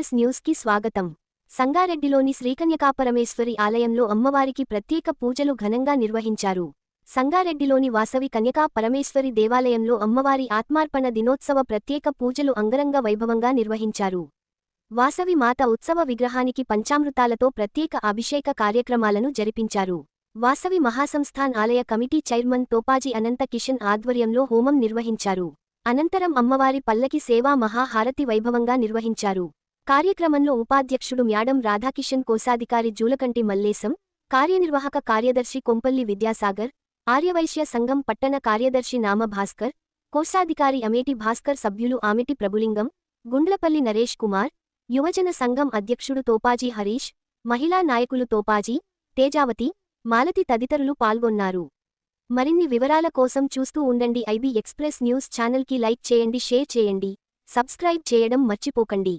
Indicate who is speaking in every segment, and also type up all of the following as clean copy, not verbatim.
Speaker 1: Express news కి స్వాగతం. సంగారెడ్డిలోని శ్రీకన్యకాపరమేశ్వరి ఆలయంలో అమ్మవారికి ప్రత్యేక పూజలు ఘనంగా నిర్వహించారు. సంగారెడ్డిలోని వాసవి కన్యకా పరమేశ్వరి దేవాలయంలో అమ్మవారి ఆత్మార్పణ దినోత్సవ ప్రత్యేక పూజలు అంగరంగ వైభవంగా నిర్వహించారు. వాసవి మాత ఉత్సవ విగ్రహానికి పంచామృతాలతో ప్రత్యేక అభిషేక కార్యక్రమాలను జరిపించారు. వాసవి మహాసంస్థాన్ ఆలయ కమిటీ చైర్మన్ తోపాజీ అనంత కిషన్ ఆధ్వర్యంలో హోమం నిర్వహించారు. అనంతరం అమ్మవారి పల్లకి సేవా మహాహారతి వైభవంగా నిర్వహించారు. కార్యక్రమంలో ఉపాధ్యక్షుడు మ్యాడం రాధాకిషన్, కోశాధికారి జూలకంటి మల్లేశం, కార్యనిర్వాహక కార్యదర్శి కొంపల్లి విద్యాసాగర్, ఆర్యవైశ్య సంఘం పట్టణ కార్యదర్శి నామ భాస్కర్, కోశాధికారి అమేటి భాస్కర్, సభ్యులు ఆమెటి ప్రభులింగం, గుండ్లపల్లి నరేష్ కుమార్, యువజన సంఘం అధ్యక్షుడు తోపాజీ హరీష్, మహిళా నాయకులు తోపాజీ, తేజావతి, మాలతి తదితరులు పాల్గొన్నారు. మరిన్ని వివరాల కోసం చూస్తూ ఉండండి ఐబీ ఎక్స్ప్రెస్ న్యూస్ ఛానల్ కి లైక్ చేయండి, షేర్ చేయండి, సబ్స్క్రైబ్ చేయడం మర్చిపోకండి.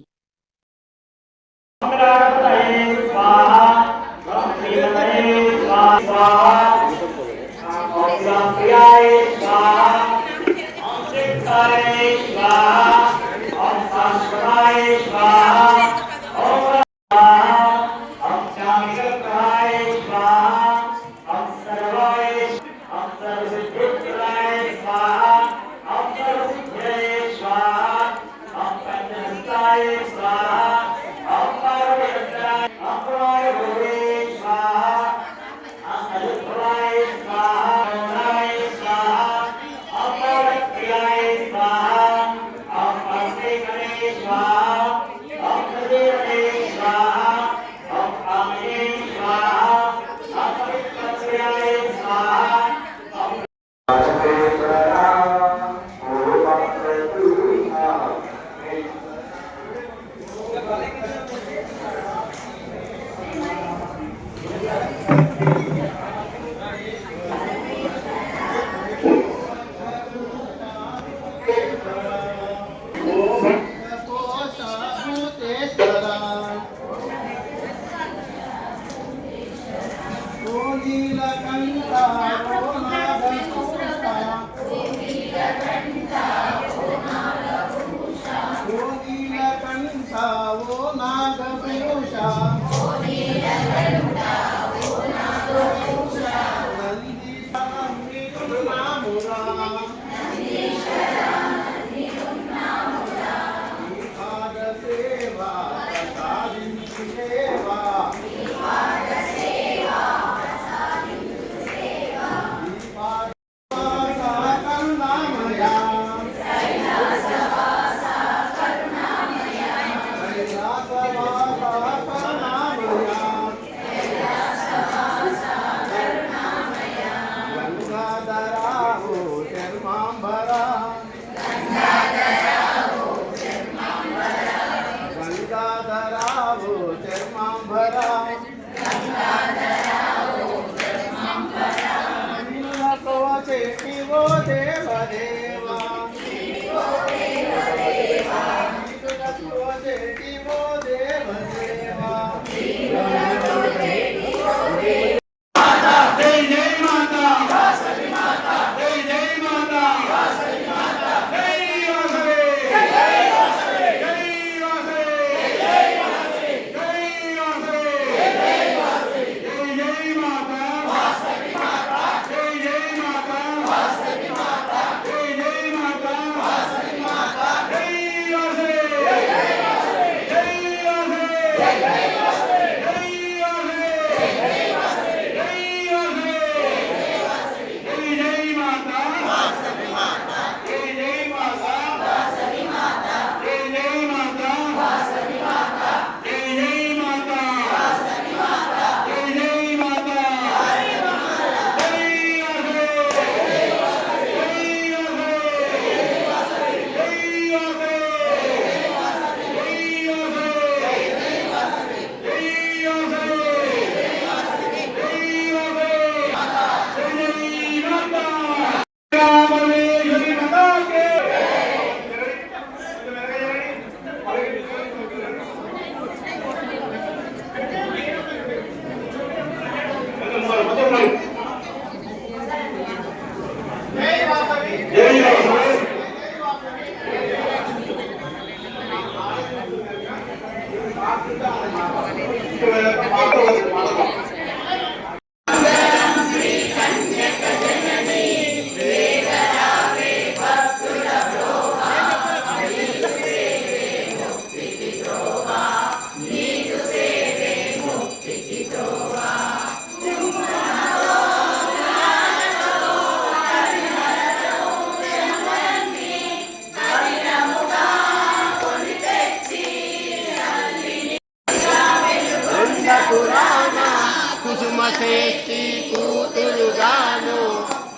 Speaker 2: కంచి కూతురుగాను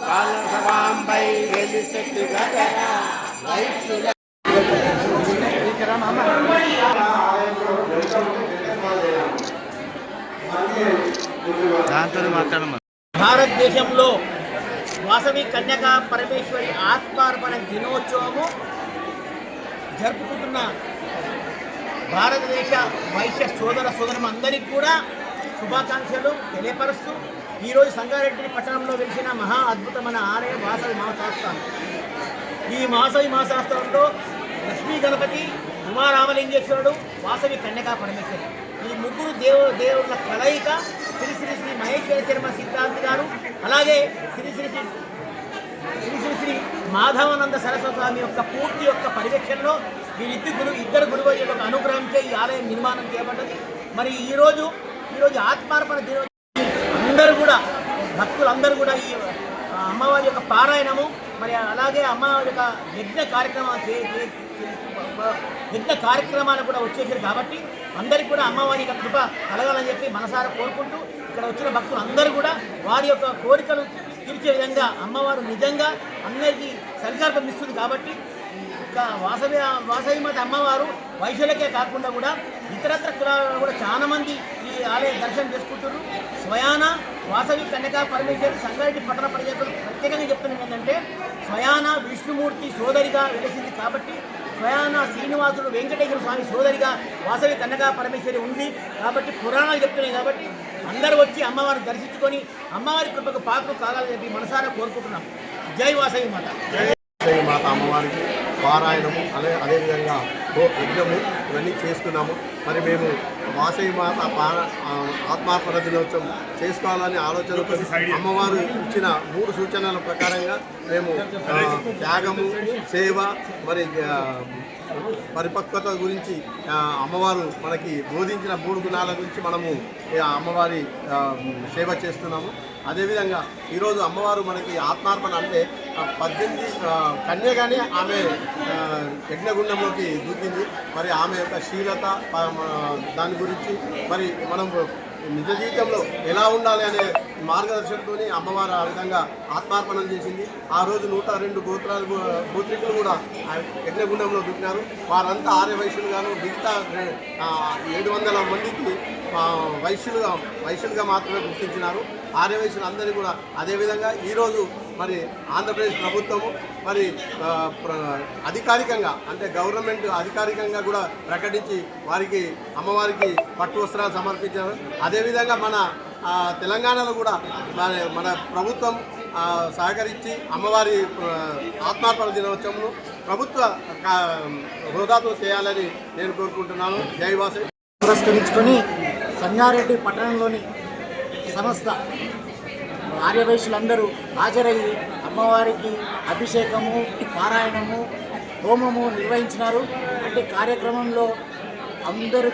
Speaker 2: కాలసవాంబై వెలిసెట్టు గదర వైశ్యుల
Speaker 3: దాంతో మాట్లాడమా.
Speaker 4: భారతదేశంలో వాసవి కన్యకా పరమేశ్వరి ఆత్మార్పణ దినోత్సవము జరుపుకుంటున్న భారతదేశ వైశ్య సోదరులు అందరికీ కూడా శుభాకాంక్షలు తెలియపరుస్తూ ఈరోజు సంగారెడ్డి పట్టణంలో వెలిసిన మహా అద్భుతమైన ఆలయం వాసవి మహాశాస్త్రం. ఈ వాసవి మహాశాస్త్రంలో లక్ష్మీ గణపతి, ఉమారామలింగేశ్వరుడు, వాసవి కన్యకా పరమేశ్వరి ఈ ముగ్గురు దేవుళ్ళ కలయిక శ్రీ శ్రీ శ్రీ మహేశ్వర శర్మ సిద్ధాంత్ గారు, అలాగే శ్రీ శ్రీ శ్రీ శ్రీ శ్రీ శ్రీ మాధవానంద సరస్వతి స్వామి యొక్క పూర్తి యొక్క పర్యవేక్షణలో ఇద్దరు గురువుల యొక్క అనుగ్రహంచే ఈ ఆలయం నిర్మాణం చేయబడ్డది. మరి ఈరోజు ఆత్మార్పణ దినోత్సవం అందరూ కూడా భక్తులందరూ కూడా ఈ అమ్మవారి యొక్క పారాయణము, మరి అలాగే అమ్మవారి యొక్క యజ్ఞ కార్యక్రమాలు కూడా వచ్చేసారు కాబట్టి అందరికీ కూడా అమ్మవారి యొక్క కృప కలగాలని చెప్పి మనసారా కోరుకుంటూ ఇక్కడ వచ్చిన భక్తులు అందరూ కూడా వారి యొక్క కోరికలు తీర్చే విధంగా అమ్మవారు నిజంగా అందరికీ సంకల్పం ఇస్తుంది. కాబట్టి వాసవి మాత అమ్మవారు వైశ్యులకే కాకుండా కూడా ఇతరత్ర కులాలలో కూడా చాలామంది ఈ ఆలయ దర్శనం చేసుకుంటున్నారు. స్వయాన వాసవి కన్యకా పరమేశ్వరి సంగారెడ్డి పట్టణ ప్రజలు ప్రత్యేకంగా చెప్తున్నది ఏంటంటే, స్వయాన విష్ణుమూర్తి సోదరిగా వెలిసింది కాబట్టి స్వయాన శ్రీనివాసుడు వెంకటేశ్వర స్వామి సోదరిగా వాసవి కన్యకా పరమేశ్వరి ఉంది కాబట్టి పురాణాలు చెప్తున్నాయి. కాబట్టి అందరూ వచ్చి అమ్మవారిని దర్శించుకొని అమ్మవారి కృపకు పాత్రలు కాగాలని చెప్పి మనసారా కోరుకుంటున్నాం. జై వాసవి మాత.
Speaker 5: వాసవి మాత అమ్మవారికి పారాయణము అదేవిధంగా యజ్ఞము ఇవన్నీ చేసుకున్నాము. మరి మేము వాసవి మాత ఆత్మార్పణ దినోత్సవం చేసుకోవాలని ఆలోచనతో అమ్మవారు ఇచ్చిన 3 సూచనల ప్రకారంగా మేము త్యాగము, సేవ, మరి పరిపక్వత గురించి అమ్మవారు మనకి బోధించిన 3 గుణాల గురించి మనము అమ్మవారి సేవ చేస్తున్నాము. అదేవిధంగా ఈరోజు అమ్మవారు మనకి ఆత్మార్పణ అంటే 18 కన్యగానే ఆమె యజ్ఞగుండంలోకి దూకింది. మరి ఆమె యొక్క శీలత దాని గురించి మరి మనం నిజ జీవితంలో ఎలా ఉండాలి అనే మార్గదర్శకంతో అమ్మవారు ఆ విధంగా ఆత్మార్పణం చేసింది. ఆ రోజు 102 గోత్రికులు కూడా యజ్ఞగుండంలో దూకినారు. వారంతా ఆర్య వైశ్యులుగాను, మిగతా 700 మందికి వైశ్యులుగా మాత్రమే గుర్తించినారు. ఆర్య వైశ్యులు అందరినీ కూడా అదేవిధంగా ఈరోజు మరి ఆంధ్రప్రదేశ్ ప్రభుత్వము మరి అధికారికంగా అంటే గవర్నమెంట్ అధికారికంగా కూడా ప్రకటించి అమ్మవారికి పట్టు వస్త్రాలు సమర్పించారు. అదేవిధంగా మన తెలంగాణలో కూడా మన ప్రభుత్వం సహకరించి అమ్మవారి ఆత్మార్పణ దినోత్సవం ప్రభుత్వ హోదాతో చేయాలని నేను కోరుకుంటున్నాను. జై వాసవి.
Speaker 4: పురస్కరించుకొని సంగారెడ్డి పట్టణంలోని సమస్త ఆర్యవైశ్యులందరూ హాజరయ్యి అమ్మవారికి అభిషేకము, పారాయణము, హోమము నిర్వహించినారు. అంటే కార్యక్రమంలో అందరూ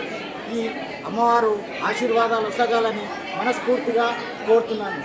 Speaker 4: ఈ అమ్మవారు ఆశీర్వాదాలు వసగాలని మనస్ఫూర్తిగా కోరుతున్నాను.